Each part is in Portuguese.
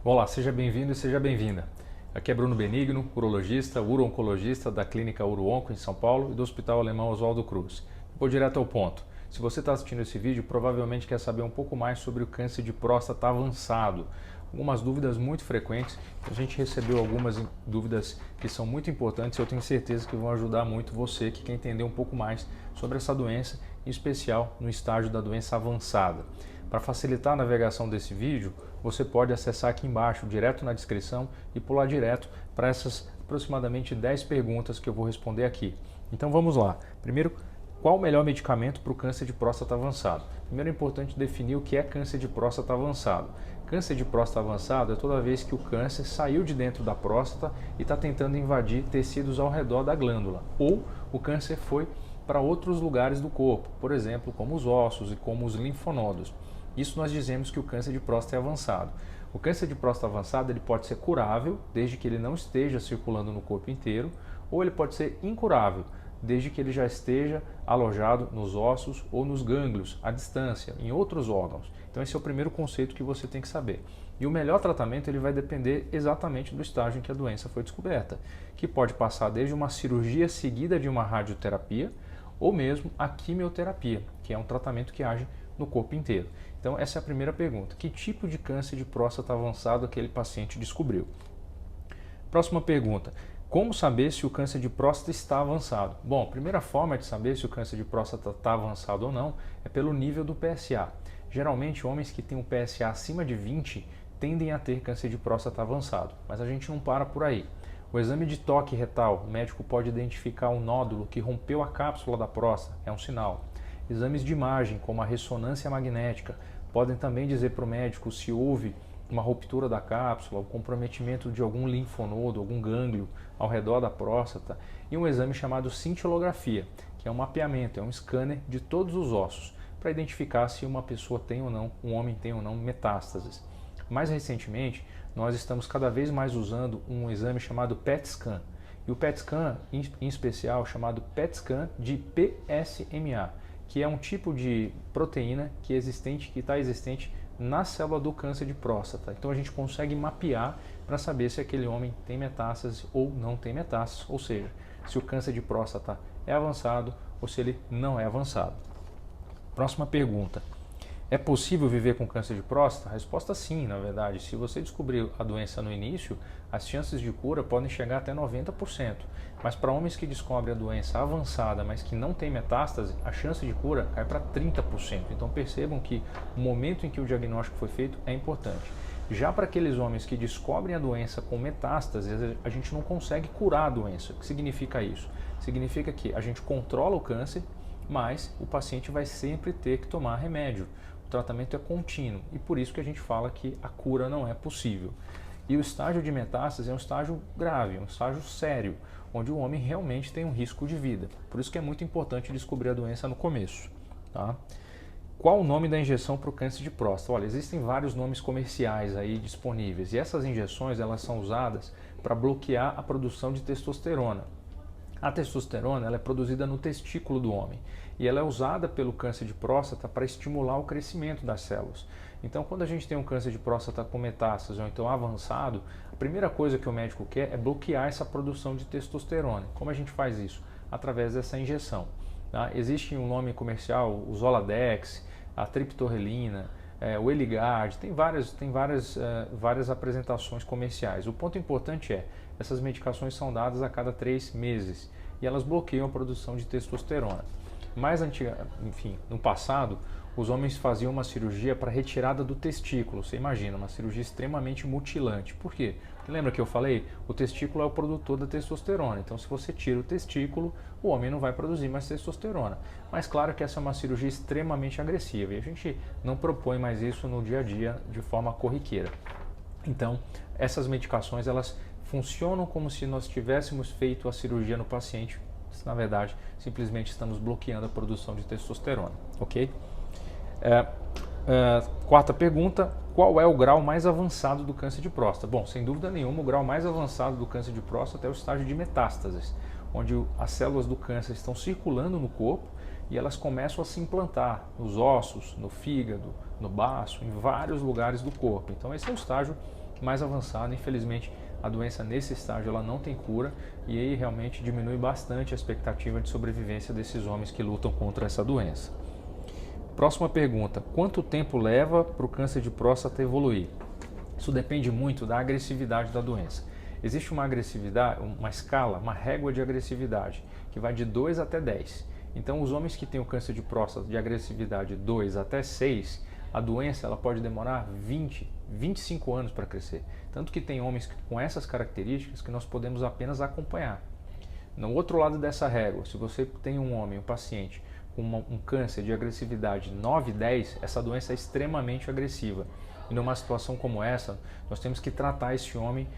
Olá, seja bem-vindo e seja bem-vinda. Aqui é Bruno Benigno, urologista, uro-oncologista da Clínica Uro-Onco em São Paulo e do Hospital Alemão Oswaldo Cruz. Vou direto ao ponto. Se você está assistindo esse vídeo, provavelmente quer saber um pouco mais sobre o câncer de próstata avançado. Algumas dúvidas muito frequentes, a gente recebeu algumas dúvidas que são muito importantes e eu tenho certeza que vão ajudar muito você que quer entender um pouco mais sobre essa doença, em especial no estágio da doença avançada. Para facilitar a navegação desse vídeo, você pode acessar aqui embaixo, direto na descrição, e pular direto para essas aproximadamente 10 perguntas que eu vou responder aqui. Então vamos lá. Primeiro, qual o melhor medicamento para o câncer de próstata avançado? Primeiro é importante definir o que é câncer de próstata avançado. Câncer de próstata avançado é toda vez que o câncer saiu de dentro da próstata e está tentando invadir tecidos ao redor da glândula, ou o câncer foi para outros lugares do corpo, por exemplo, como os ossos e como os linfonodos. Isso nós dizemos que o câncer de próstata é avançado. O câncer de próstata avançado ele pode ser curável, desde que ele não esteja circulando no corpo inteiro, ou ele pode ser incurável, desde que ele já esteja alojado nos ossos ou nos gânglios, à distância, em outros órgãos. Então esse é o primeiro conceito que você tem que saber. E o melhor tratamento ele vai depender exatamente do estágio em que a doença foi descoberta, que pode passar desde uma cirurgia seguida de uma radioterapia, ou mesmo a quimioterapia, que é um tratamento que age no corpo inteiro. Então essa é a primeira pergunta. Que tipo de câncer de próstata avançado aquele paciente descobriu? Próxima pergunta. Como saber se o câncer de próstata está avançado? Bom, a primeira forma de saber se o câncer de próstata está avançado ou não é pelo nível do PSA. Geralmente, homens que têm um PSA acima de 20 tendem a ter câncer de próstata avançado, mas a gente não para por aí. O exame de toque retal, o médico pode identificar um nódulo que rompeu a cápsula da próstata, é um sinal. Exames de imagem, como a ressonância magnética, podem também dizer para o médico se houve uma ruptura da cápsula, o comprometimento de algum linfonodo, algum gânglio ao redor da próstata, e um exame chamado cintilografia, que é um mapeamento, é um scanner de todos os ossos, para identificar se uma pessoa tem ou não, um homem tem ou não metástases. Mais recentemente, nós estamos cada vez mais usando um exame chamado PET scan, e o PET scan, em especial, chamado PET scan de PSMA, que é um tipo de proteína que está existente na célula do câncer de próstata. Então a gente consegue mapear para saber se aquele homem tem metástases ou não tem metástases, ou seja, se o câncer de próstata é avançado ou se ele não é avançado. Próxima pergunta. É possível viver com câncer de próstata? A resposta sim, na verdade. Se você descobrir a doença no início, as chances de cura podem chegar até 90%. Mas para homens que descobrem a doença avançada, mas que não tem metástase, a chance de cura cai para 30%. Então percebam que o momento em que o diagnóstico foi feito é importante. Já para aqueles homens que descobrem a doença com metástase, a gente não consegue curar a doença. O que significa isso? Significa que a gente controla o câncer, mas o paciente vai sempre ter que tomar remédio. O tratamento é contínuo e por isso que a gente fala que a cura não é possível. E o estágio de metástase é um estágio grave, um estágio sério, onde o homem realmente tem um risco de vida. Por isso que é muito importante descobrir a doença no começo. Tá? Qual o nome da injeção para o câncer de próstata? Olha, existem vários nomes comerciais aí disponíveis e essas injeções elas são usadas para bloquear a produção de testosterona. A testosterona ela é produzida no testículo do homem e ela é usada pelo câncer de próstata para estimular o crescimento das células. Então, quando a gente tem um câncer de próstata com metástase ou então avançado, a primeira coisa que o médico quer é bloquear essa produção de testosterona. Como a gente faz isso? Através dessa injeção. Tá? Existe um nome comercial, o Zoladex, a triptorelina, o Eligard, tem várias apresentações comerciais. O ponto importante é, essas medicações são dadas a cada 3 meses e elas bloqueiam a produção de testosterona. No passado, os homens faziam uma cirurgia para retirada do testículo. Você imagina, uma cirurgia extremamente mutilante. Por quê? Porque lembra que eu falei? O testículo é o produtor da testosterona. Então, se você tira o testículo, o homem não vai produzir mais testosterona. Mas claro que essa é uma cirurgia extremamente agressiva e a gente não propõe mais isso no dia a dia de forma corriqueira. Então, essas medicações elas funcionam como se nós tivéssemos feito a cirurgia no paciente. Na verdade, simplesmente estamos bloqueando a produção de testosterona, ok? Quarta pergunta, qual é o grau mais avançado do câncer de próstata? Bom, sem dúvida nenhuma, o grau mais avançado do câncer de próstata é o estágio de metástases, onde as células do câncer estão circulando no corpo e elas começam a se implantar nos ossos, no fígado, no baço, em vários lugares do corpo. Então esse é o estágio mais avançado. Infelizmente, a doença nesse estágio ela não tem cura e aí realmente diminui bastante a expectativa de sobrevivência desses homens que lutam contra essa doença. Próxima pergunta: quanto tempo leva para o câncer de próstata evoluir? Isso depende muito da agressividade da doença. Existe uma agressividade, uma escala, uma régua de agressividade que vai de 2 até 10. Então, os homens que têm o câncer de próstata de agressividade 2 até 6, a doença ela pode demorar 20, 25 anos para crescer. Tanto que tem homens com essas características que nós podemos apenas acompanhar. No outro lado dessa régua, se você tem um homem, um paciente com um câncer de agressividade 9, 10, essa doença é extremamente agressiva. E numa situação como essa, nós temos que tratar esse homem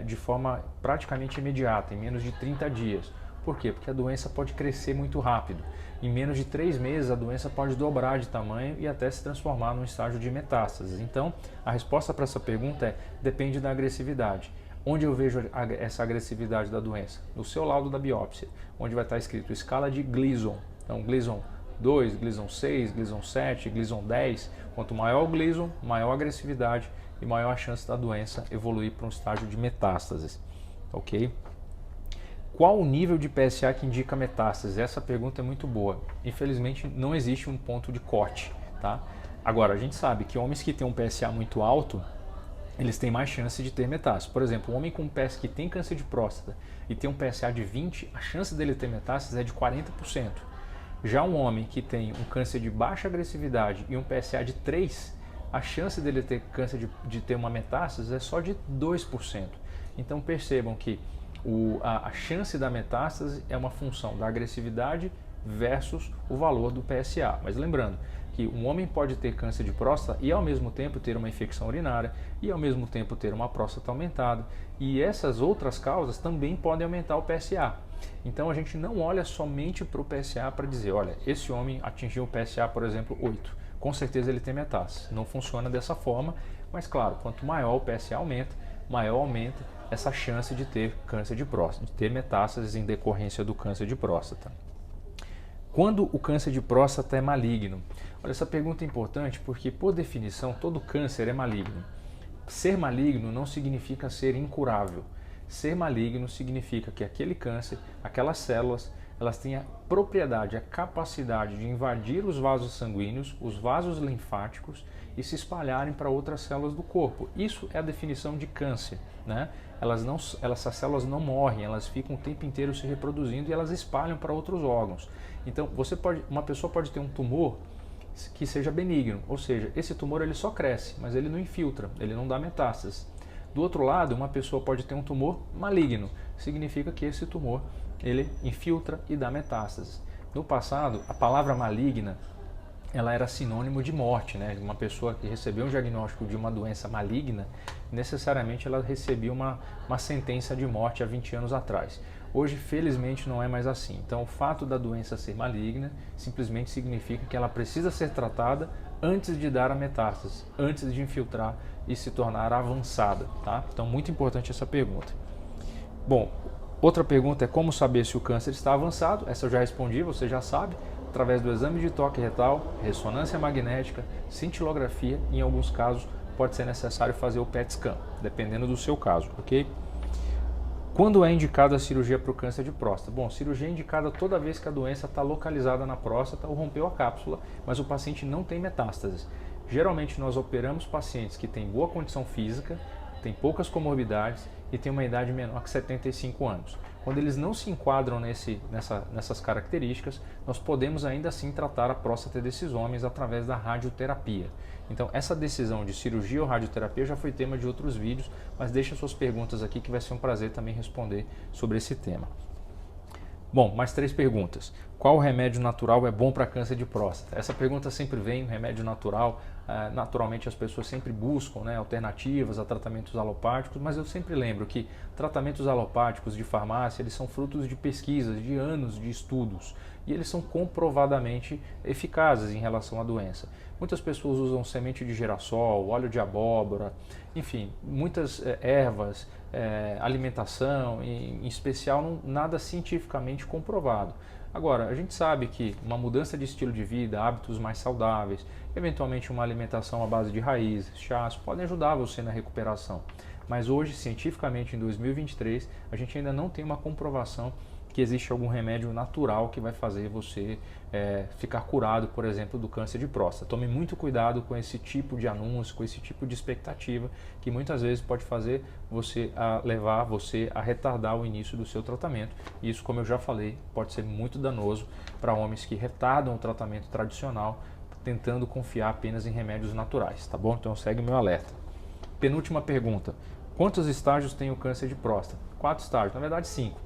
de forma praticamente imediata, em menos de 30 dias. Por quê? Porque a doença pode crescer muito rápido. Em menos de 3 meses, a doença pode dobrar de tamanho e até se transformar num estágio de metástases. Então, a resposta para essa pergunta é: depende da agressividade. Onde eu vejo essa agressividade da doença? No seu laudo da biópsia, onde vai estar escrito escala de Gleason. Então, Gleason 2, Gleason 6, Gleason 7, Gleason 10. Quanto maior o Gleason, maior a agressividade e maior a chance da doença evoluir para um estágio de metástases. Ok? Qual o nível de PSA que indica metástase? Essa pergunta é muito boa. Infelizmente, não existe um ponto de corte, tá? Agora, a gente sabe que homens que têm um PSA muito alto, eles têm mais chance de ter metástase. Por exemplo, um homem com PSA que tem câncer de próstata e tem um PSA de 20, a chance dele ter metástase é de 40%. Já um homem que tem um câncer de baixa agressividade e um PSA de 3, a chance dele ter câncer de ter uma metástase é só de 2%. Então percebam que a chance da metástase é uma função da agressividade versus o valor do PSA. Mas lembrando que um homem pode ter câncer de próstata e ao mesmo tempo ter uma infecção urinária e ao mesmo tempo ter uma próstata aumentada, e essas outras causas também podem aumentar o PSA. Então a gente não olha somente para o PSA para dizer, olha, esse homem atingiu o PSA, por exemplo, 8. Com certeza ele tem metástase. Não funciona dessa forma, mas claro, quanto maior o PSA aumenta, maior aumenta essa chance de ter câncer de próstata, de ter metástases em decorrência do câncer de próstata. Quando o câncer de próstata é maligno? Olha, essa pergunta é importante porque, por definição, todo câncer é maligno. Ser maligno não significa ser incurável. Ser maligno significa que aquele câncer, aquelas células, elas têm a propriedade, a capacidade de invadir os vasos sanguíneos, os vasos linfáticos e se espalharem para outras células do corpo. Isso é a definição de câncer, né? Essas células não morrem, elas ficam o tempo inteiro se reproduzindo e elas espalham para outros órgãos. Então, uma pessoa pode ter um tumor que seja benigno, ou seja, esse tumor ele só cresce, mas ele não infiltra, ele não dá metástases. Do outro lado, uma pessoa pode ter um tumor maligno, significa que esse tumor ele infiltra e dá metástases. No passado, a palavra maligna ela era sinônimo de morte, né? Uma pessoa que recebeu um diagnóstico de uma doença maligna, necessariamente ela recebia uma sentença de morte há 20 anos atrás. Hoje, felizmente, não é mais assim. Então, o fato da doença ser maligna simplesmente significa que ela precisa ser tratada antes de dar a metástase, antes de infiltrar e se tornar avançada, tá? Então, muito importante essa pergunta. Bom, outra pergunta é como saber se o câncer está avançado. Essa eu já respondi, você já sabe, através do exame de toque retal, ressonância magnética, cintilografia e, em alguns casos, pode ser necessário fazer o PET scan, dependendo do seu caso, ok? Quando é indicada a cirurgia para o câncer de próstata? Bom, cirurgia é indicada toda vez que a doença está localizada na próstata ou rompeu a cápsula, mas o paciente não tem metástases. Geralmente nós operamos pacientes que têm boa condição física, têm poucas comorbidades e têm uma idade menor que 75 anos. Quando eles não se enquadram nessas características, nós podemos ainda assim tratar a próstata desses homens através da radioterapia. Então, essa decisão de cirurgia ou radioterapia já foi tema de outros vídeos, mas deixa suas perguntas aqui que vai ser um prazer também responder sobre esse tema. Bom, mais 3 perguntas. Qual remédio natural é bom para câncer de próstata? Essa pergunta sempre vem, remédio natural. Naturalmente as pessoas sempre buscam, né, alternativas a tratamentos alopáticos, mas eu sempre lembro que tratamentos alopáticos de farmácia, eles são frutos de pesquisas, de anos de estudos, e eles são comprovadamente eficazes em relação à doença. Muitas pessoas usam semente de girassol, óleo de abóbora, enfim, muitas ervas, alimentação, em especial nada cientificamente comprovado. Agora, a gente sabe que uma mudança de estilo de vida, hábitos mais saudáveis, eventualmente uma alimentação à base de raízes, chás, podem ajudar você na recuperação. Mas hoje, cientificamente, em 2023, a gente ainda não tem uma comprovação que existe algum remédio natural que vai fazer você ficar curado, por exemplo, do câncer de próstata. Tome muito cuidado com esse tipo de anúncio, com esse tipo de expectativa, que muitas vezes pode fazer levar você a retardar o início do seu tratamento. E isso, como eu já falei, pode ser muito danoso para homens que retardam o tratamento tradicional, tentando confiar apenas em remédios naturais, tá bom? Então segue o meu alerta. Penúltima pergunta: quantos estágios tem o câncer de próstata? 4 estágios, na verdade 5.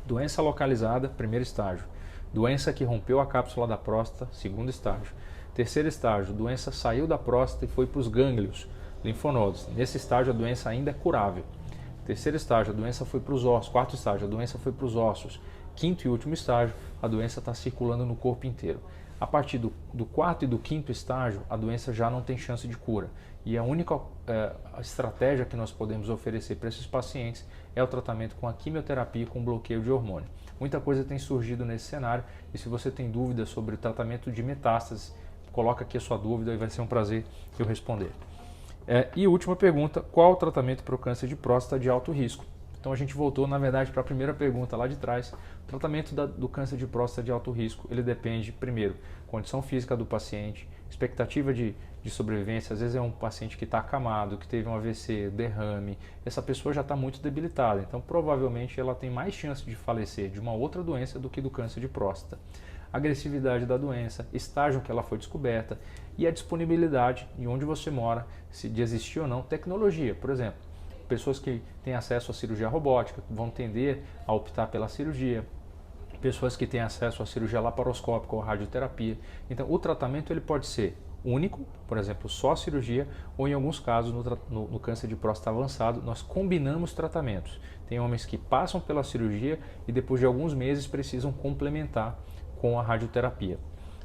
Doença localizada, primeiro estágio. Doença que rompeu a cápsula da próstata, segundo estágio. Terceiro estágio, doença saiu da próstata e foi para os gânglios, linfonodos. Nesse estágio a doença ainda é curável. Terceiro estágio, a doença foi para os ossos. Quarto estágio, a doença foi para os ossos. Quinto e último estágio, a doença está circulando no corpo inteiro. A partir do quarto e do quinto estágio, a doença já não tem chance de cura. E a única estratégia que nós podemos oferecer para esses pacientes é o tratamento com a quimioterapia e com bloqueio de hormônio. Muita coisa tem surgido nesse cenário e se você tem dúvidas sobre o tratamento de metástases, coloca aqui a sua dúvida e vai ser um prazer eu responder. E última pergunta: qual o tratamento para o câncer de próstata de alto risco? Então a gente voltou, na verdade, para a primeira pergunta lá de trás. O tratamento do câncer de próstata de alto risco, ele depende, primeiro, condição física do paciente, expectativa de sobrevivência. Às vezes é um paciente que está acamado, que teve um AVC, derrame, essa pessoa já está muito debilitada, então provavelmente ela tem mais chance de falecer de uma outra doença do que do câncer de próstata. Agressividade da doença, estágio que ela foi descoberta e a disponibilidade de onde você mora, se de existir ou não tecnologia, por exemplo. Pessoas que têm acesso à cirurgia robótica vão tender a optar pela cirurgia. Pessoas que têm acesso à cirurgia laparoscópica ou radioterapia. Então, o tratamento ele pode ser único, por exemplo, só a cirurgia, ou em alguns casos, no câncer de próstata avançado, nós combinamos tratamentos. Tem homens que passam pela cirurgia e depois de alguns meses precisam complementar com a radioterapia.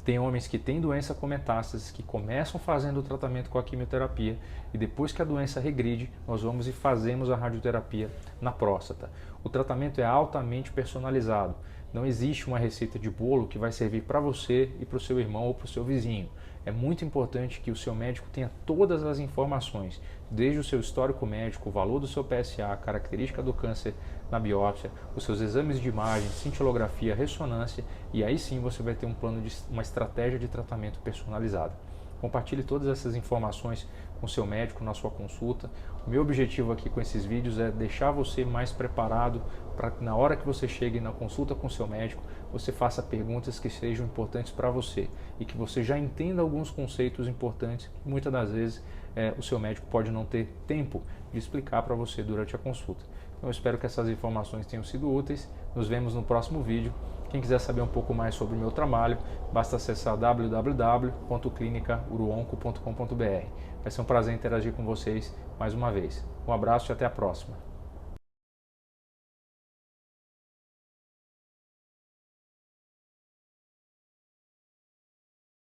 Tem homens que têm doença com metástases, que começam fazendo o tratamento com a quimioterapia e depois que a doença regride, nós vamos e fazemos a radioterapia na próstata. O tratamento é altamente personalizado. Não existe uma receita de bolo que vai servir para você e para o seu irmão ou para o seu vizinho. É muito importante que o seu médico tenha todas as informações, desde o seu histórico médico, o valor do seu PSA, a característica do câncer na biópsia, os seus exames de imagem, cintilografia, ressonância, e aí sim você vai ter uma estratégia de tratamento personalizada. Compartilhe todas essas informações com o seu médico na sua consulta. O meu objetivo aqui com esses vídeos é deixar você mais preparado para que na hora que você chegue na consulta com o seu médico, você faça perguntas que sejam importantes para você e que você já entenda alguns conceitos importantes que muitas das vezes o seu médico pode não ter tempo de explicar para você durante a consulta. Então eu espero que essas informações tenham sido úteis. Nos vemos no próximo vídeo. Quem quiser saber um pouco mais sobre o meu trabalho, basta acessar www.clinicauruonco.com.br. Vai ser um prazer interagir com vocês mais uma vez. Um abraço e até a próxima.